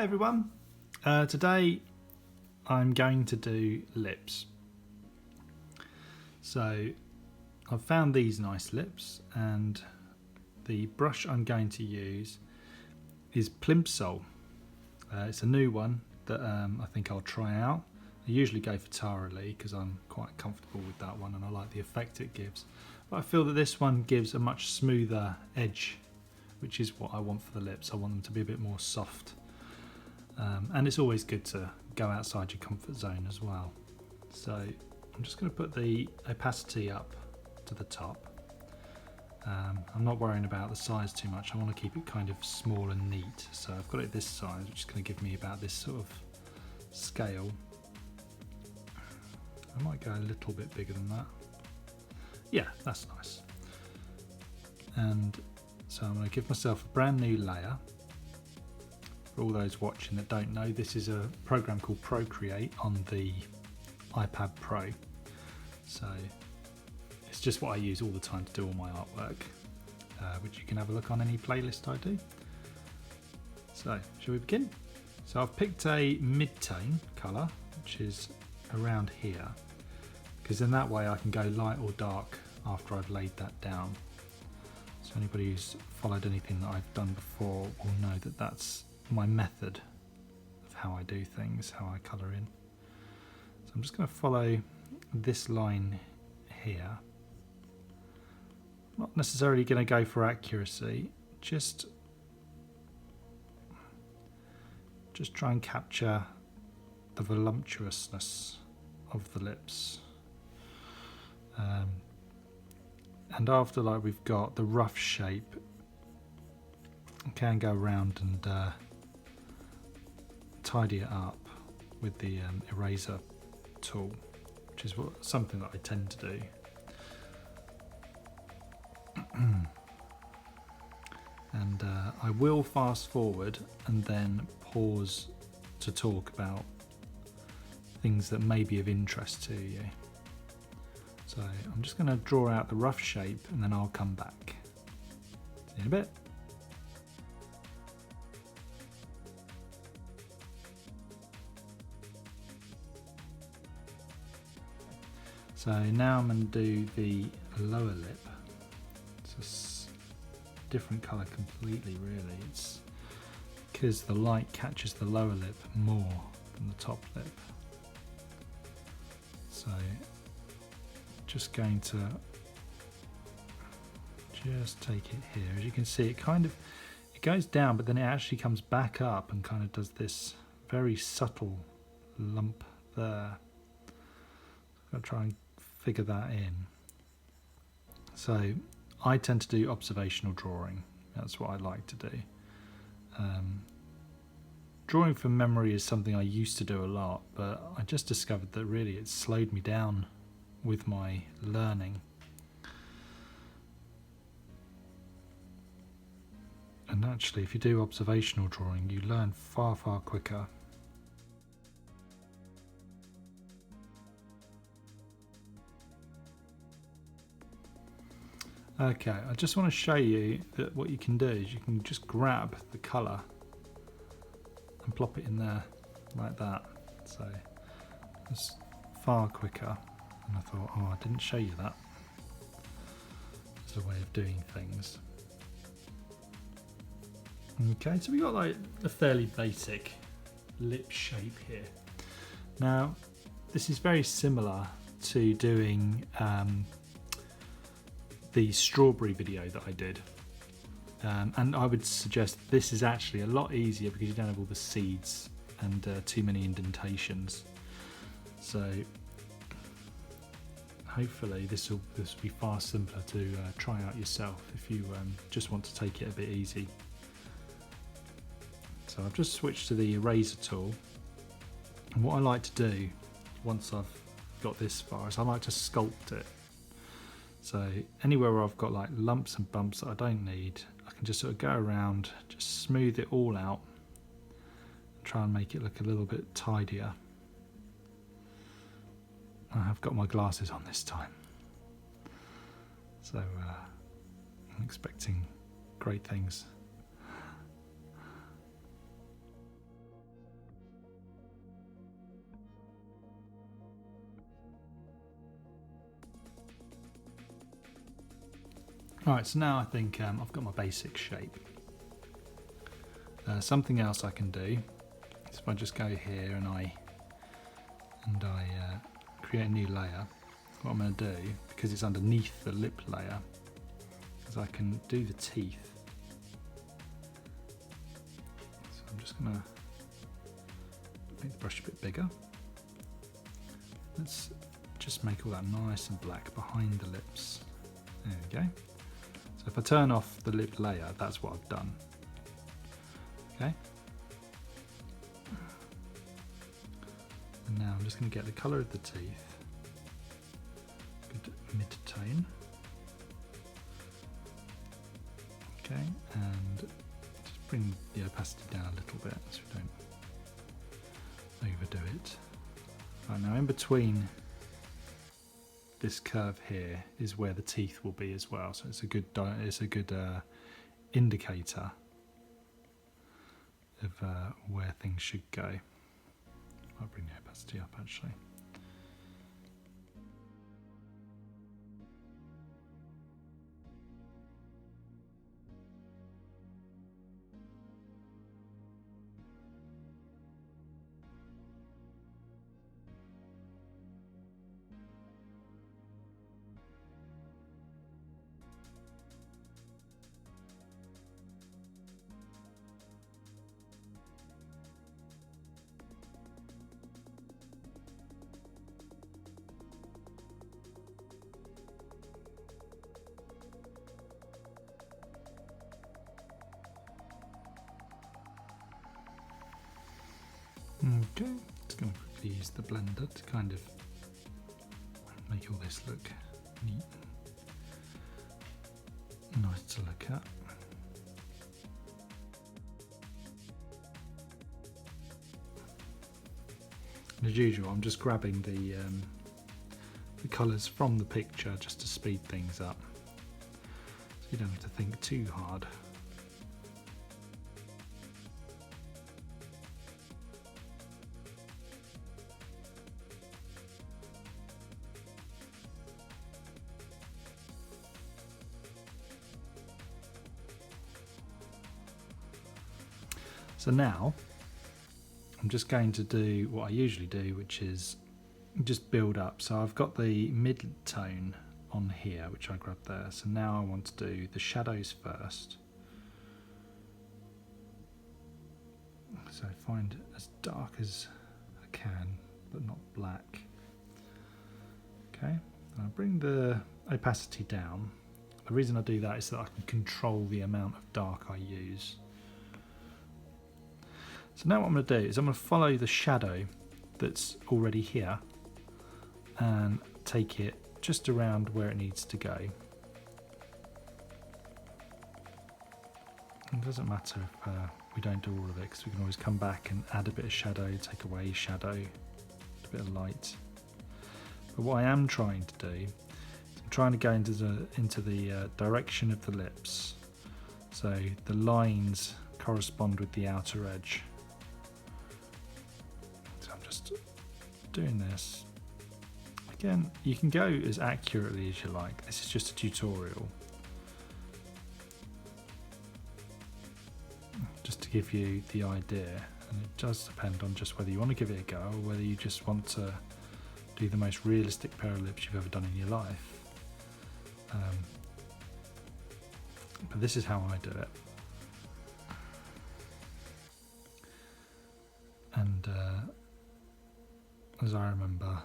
Hi everyone, today I'm going to do lips. So I've found these nice lips, and the brush I'm going to use is Plimsoll. It's a new one that I think I'll try out. I usually go for Tara Lee because I'm quite comfortable with that one and I like the effect it gives. But I feel that this one gives a much smoother edge, which is what I want for the lips. I want them to be a bit more soft. And it's always good to go outside your comfort zone as well. So I'm just going to put the opacity up to the top. I'm not worrying about the size too much. I want to keep it kind of small and neat. So I've got it this size, which is going to give me about this sort of scale. I might go a little bit bigger than that. Yeah, that's nice. And so I'm going to give myself a brand new layer. For all those watching that don't know, this is a program called Procreate on the iPad Pro. So it's just what I use all the time to do all my artwork, which you can have a look on any playlist I do. So shall we begin? So I've picked a mid-tone colour, which is around here, because in that way I can go light or dark after I've laid that down. So anybody who's followed anything that I've done before will know that that's my method of how I do things, how I colour in. So I'm just going to follow this line here. Not necessarily going to go for accuracy, just try and capture the voluptuousness of the lips. And after we've got the rough shape, I can go around and tidy it up with the eraser tool, which is something that I tend to do. And I will fast forward and then pause to talk about things that may be of interest to you. So I'm just going to draw out the rough shape and then I'll come back. See you in a bit. So now I'm going to do the lower lip. It's a different colour completely, really. It's because the light catches the lower lip more than the top lip. So just going to take it here. As you can see, it goes down, but then it actually comes back up and kind of does this very subtle lump there. I'll try and figure that in. So I tend to do observational drawing. That's what I like to do. Drawing from memory is something I used to do a lot, but I just discovered that really it slowed me down with my learning. And actually, if you do observational drawing, you learn far, far quicker. Okay, I just want to show you that what you can do is you can just grab the colour and plop it in there like that. So it's far quicker. And I thought, oh, I didn't show you that. It's a way of doing things. Okay, so we got like a fairly basic lip shape here. Now, this is very similar to doing the strawberry video that I did, and I would suggest this is actually a lot easier because you don't have all the seeds and too many indentations. So hopefully this will be far simpler to try out yourself if you just want to take it a bit easy. So I've just switched to the eraser tool, and what I like to do once I've got this far is I like to sculpt it. So anywhere where I've got like lumps and bumps that I don't need, I can just sort of go around, just smooth it all out, and try and make it look a little bit tidier. I have got my glasses on this time, so I'm expecting great things. Alright, so now I think I've got my basic shape. Something else I can do is if I just go here and I create a new layer, what I'm going to do, because it's underneath the lip layer, is I can do the teeth. So I'm just going to make the brush a bit bigger. Let's just make all that nice and black behind the lips. There we go. So if I turn off the lip layer, that's what I've done. Okay. And now I'm just going to get the colour of the teeth. Good mid-tone. Okay, and just bring the opacity down a little bit so we don't overdo it. Right, now in between this curve here is where the teeth will be as well, so it's a good indicator of where things should go. I'll bring the opacity up actually. Okay, just going to quickly use the blender to kind of make all this look neat, nice to look at. And as usual, I'm just grabbing the colours from the picture just to speed things up, so you don't have to think too hard. So now I'm just going to do what I usually do, which is just build up. So I've got the mid-tone on here, which I grabbed there. So now I want to do the shadows first. So find as dark as I can, but not black. Okay, I'll bring the opacity down. The reason I do that is that I can control the amount of dark I use. So now what I'm going to do is I'm going to follow the shadow that's already here and take it just around where it needs to go. It doesn't matter if we don't do all of it, because we can always come back and add a bit of shadow, take away shadow, a bit of light. But what I am trying to do is I'm trying to go into the direction of the lips, so the lines correspond with the outer edge. Doing this again, you can go as accurately as you like. This is just a tutorial, just to give you the idea, and it does depend on just whether you want to give it a go or whether you just want to do the most realistic pair of lips you've ever done in your life. But this is how I do it, and as I remember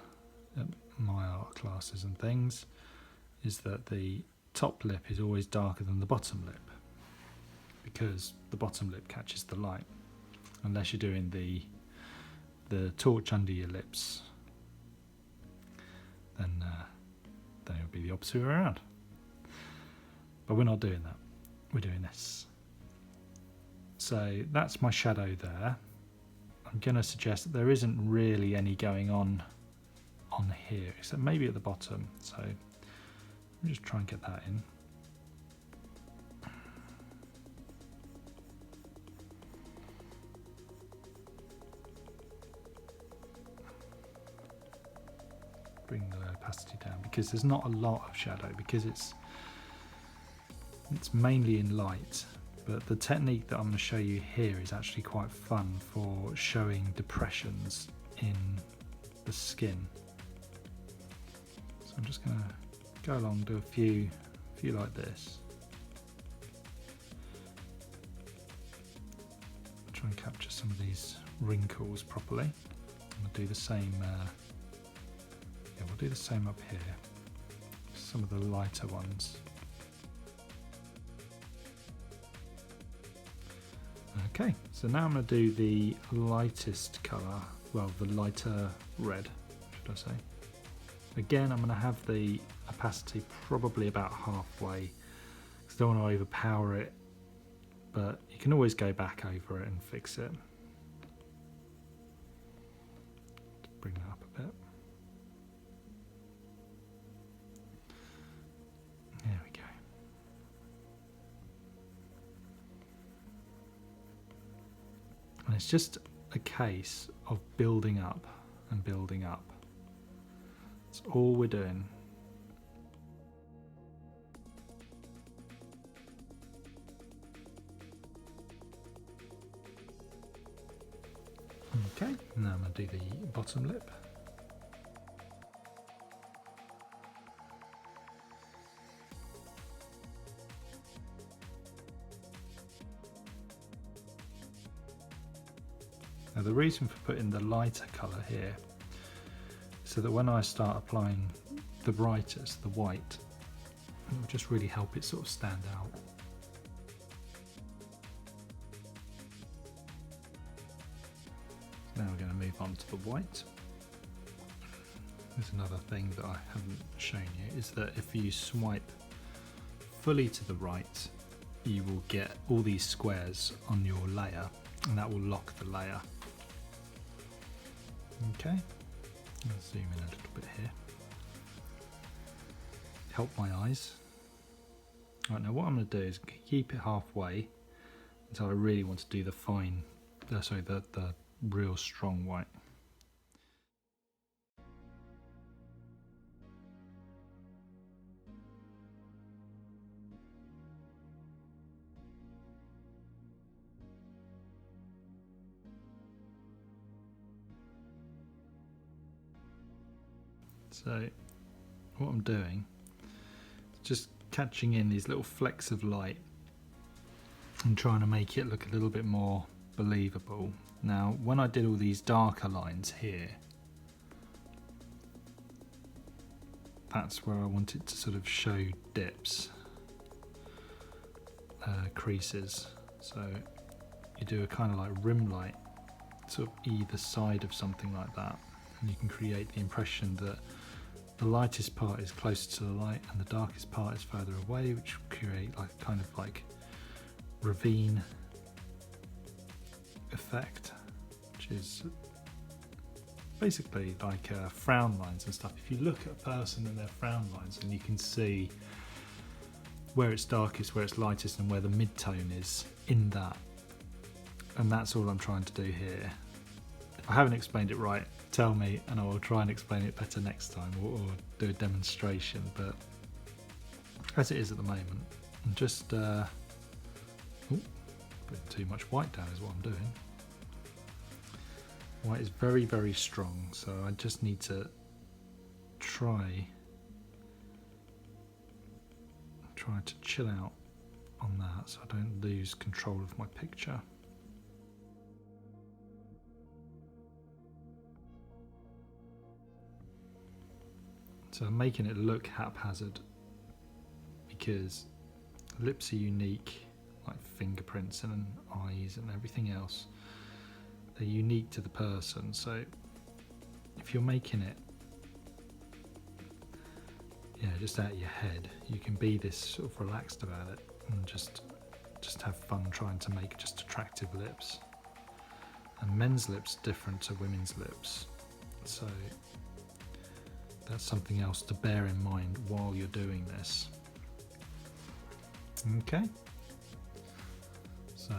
at my art classes and things, is that the top lip is always darker than the bottom lip, because the bottom lip catches the light, unless you're doing the torch under your lips, then it would be the opposite way around. But we're not doing that, we're doing this. So that's my shadow there. I'm going to suggest that there isn't really any going on here, except maybe at the bottom. So let me just try and get that in. Bring the opacity down, because there's not a lot of shadow, because it's It's mainly in light, but the technique that I'm going to show you here is actually quite fun for showing depressions in the skin. So I'm just going to go along, do a few like this. Try and capture some of these wrinkles properly. I'm going to do the same. Yeah, we'll do the same up here. Some of the lighter ones. Okay, so now I'm going to do the lightest colour, well, the lighter red, should I say. Again, I'm going to have the opacity probably about halfway, because I don't want to overpower it, but you can always go back over it and fix it. Bring that up a bit. There we go. And it's just a case of building up and building up. That's all we're doing. Okay, now I'm going to do the bottom lip. Now the reason for putting the lighter colour here is so that when I start applying the brightest, the white, it will just really help it sort of stand out. Now we're going to move on to the white. There's another thing that I haven't shown you, is that if you swipe fully to the right, you will get all these squares on your layer, and that will lock the layer. Okay, I'll zoom in a little bit here. Help my eyes. Right, now what I'm going to do is keep it halfway until I really want to do the fine, the real strong white. So what I'm doing is just catching in these little flecks of light and trying to make it look a little bit more believable. Now when I did all these darker lines here, that's where I wanted to sort of show dips, creases. So you do a kind of like rim light sort of either side of something like that, and you can create the impression that the lightest part is closer to the light and the darkest part is further away, which will create like a kind of like ravine effect, which is basically like frown lines and stuff. If you look at a person and their frown lines, and you can see where it's darkest, where it's lightest, and where the mid-tone is in that. And that's all I'm trying to do here. If I haven't explained it right, tell me and I will try and explain it better next time, or do a demonstration, but as it is at the moment, I'm just putting too much white down is what I'm doing. White is very, very strong, so I just need to try to chill out on that so I don't lose control of my picture. So I'm making it look haphazard because lips are unique, like fingerprints and eyes and everything else. They're unique to the person, so if you're making it just out of your head, you can be this sort of relaxed about it and just have fun trying to make just attractive lips. And men's lips are different to women's lips, so that's something else to bear in mind while you're doing this. Okay, so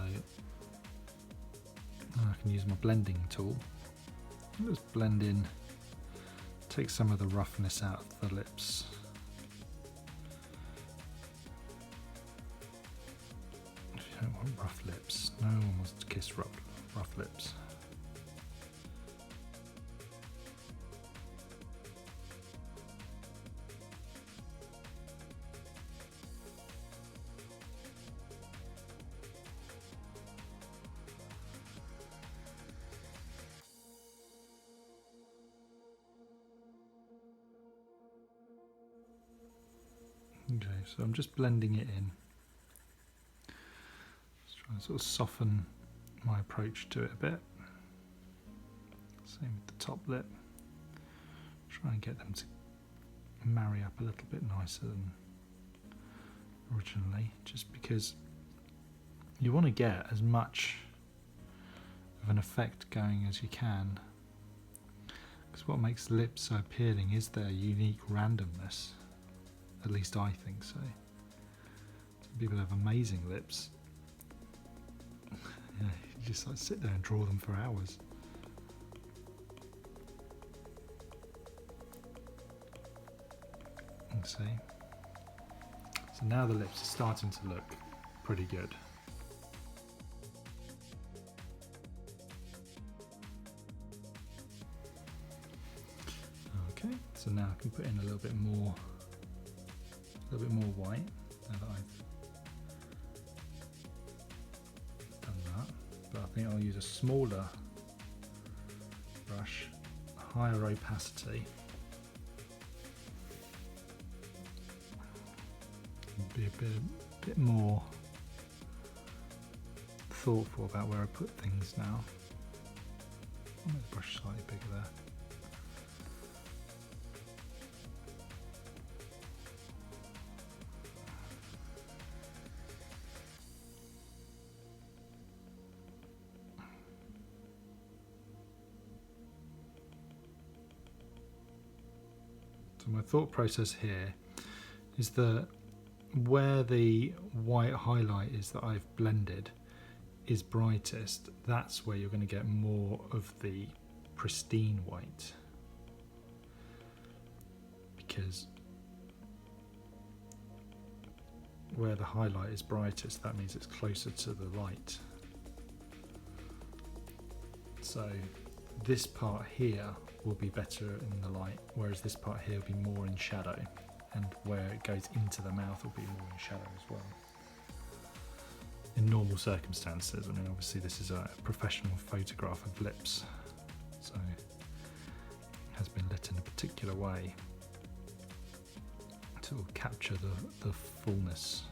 I can use my blending tool. I'll just blend in, take some of the roughness out of the lips. don't want rough lips. No one wants to kiss rough lips. Okay, so I'm just blending it in. Just trying to sort of soften my approach to it a bit. Same with the top lip. Try and get them to marry up a little bit nicer than originally, just because you want to get as much of an effect going as you can. Because what makes lips so appealing is their unique randomness. At least I think so. Some people have amazing lips. Yeah, you just like sit there and draw them for hours. And see. So now the lips are starting to look pretty good. Okay, so now I can put in a little bit more white now that I've done that, but I think I'll use a smaller brush, higher opacity, and be a bit more thoughtful about where I put things now. I'll make the brush slightly bigger there. My thought process here is that where the white highlight is that I've blended is brightest, that's where you're going to get more of the pristine white, because where the highlight is brightest, that means it's closer to the light. So this part here will be better in the light, whereas this part here will be more in shadow, and where it goes into the mouth will be more in shadow as well. In normal circumstances, I mean obviously this is a professional photograph of lips, so it has been lit in a particular way to capture the fullness.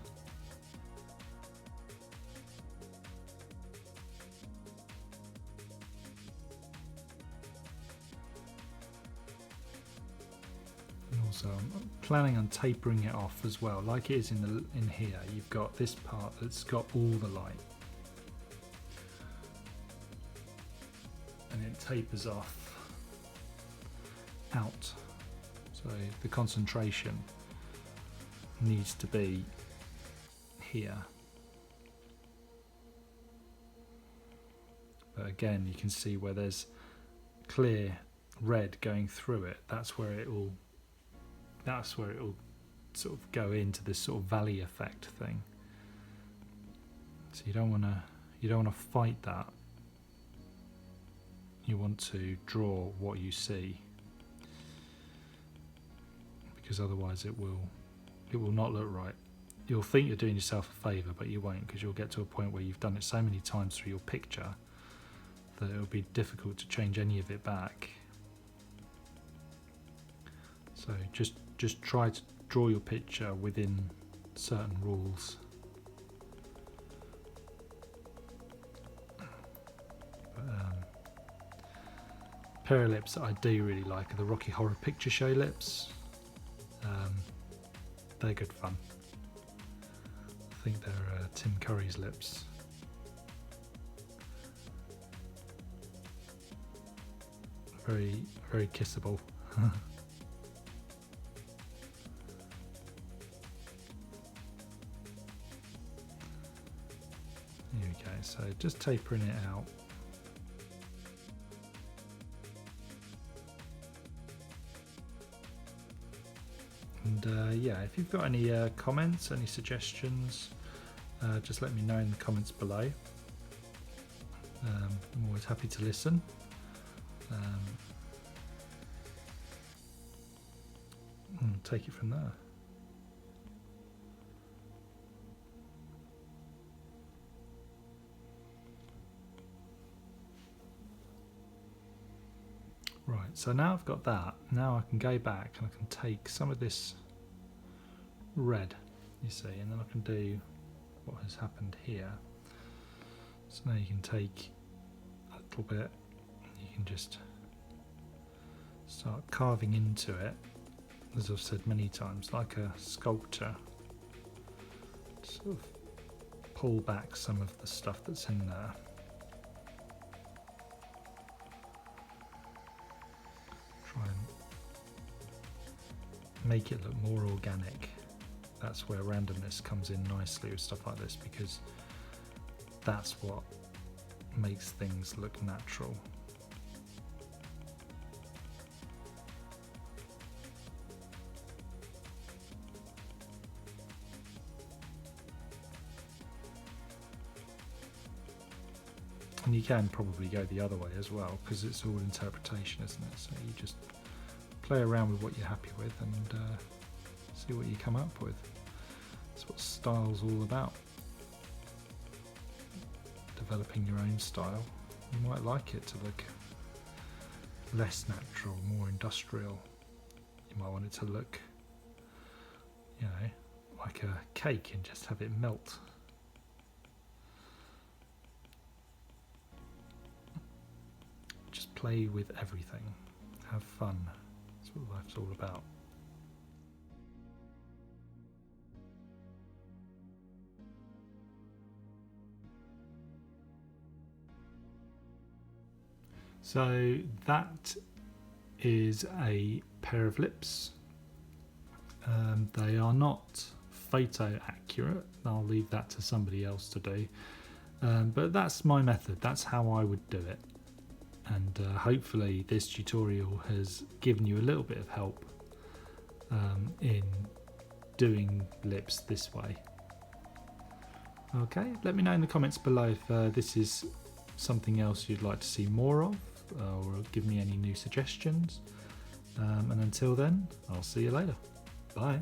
So I'm planning on tapering it off as well, like it is in here. You've got this part that's got all the light, and it tapers off out. So the concentration needs to be here. But again, you can see where there's clear red going through it. That's where it will sort of go into this sort of valley effect thing. So you don't want to fight that. You want to draw what you see, because otherwise it will not look right. You'll think you're doing yourself a favour, but you won't, because you'll get to a point where you've done it so many times through your picture that it'll be difficult to change any of it back. So just try to draw your picture within certain rules. Pair of lips that I do really like are the Rocky Horror Picture Show lips. They're good fun. I think they're Tim Curry's lips. Very, very kissable. Here we go, so just tapering it out. And yeah, if you've got any comments, any suggestions, just let me know in the comments below. I'm always happy to listen. And take it from there. Right, so now I've got that, now I can go back and I can take some of this red, you see, and then I can do what has happened here. So now you can take a little bit, you can just start carving into it, as I've said many times, like a sculptor. Sort of pull back some of the stuff that's in there. Try and make it look more organic. That's where randomness comes in nicely with stuff like this, because that's what makes things look natural. And you can probably go the other way as well, because it's all interpretation, isn't it? So you just play around with what you're happy with and see what you come up with. That's what style's all about. Developing your own style. You might like it to look less natural, more industrial. You might want it to look, you know, like a cake and just have it melt. Just play with everything. Have fun. That's what life's all about. So that is a pair of lips. They are not photo accurate. I'll leave that to somebody else to do. But that's my method. That's how I would do it. And hopefully this tutorial has given you a little bit of help in doing lips this way. Okay, let me know in the comments below if this is something else you'd like to see more of, or give me any new suggestions. And until then, I'll see you later. Bye.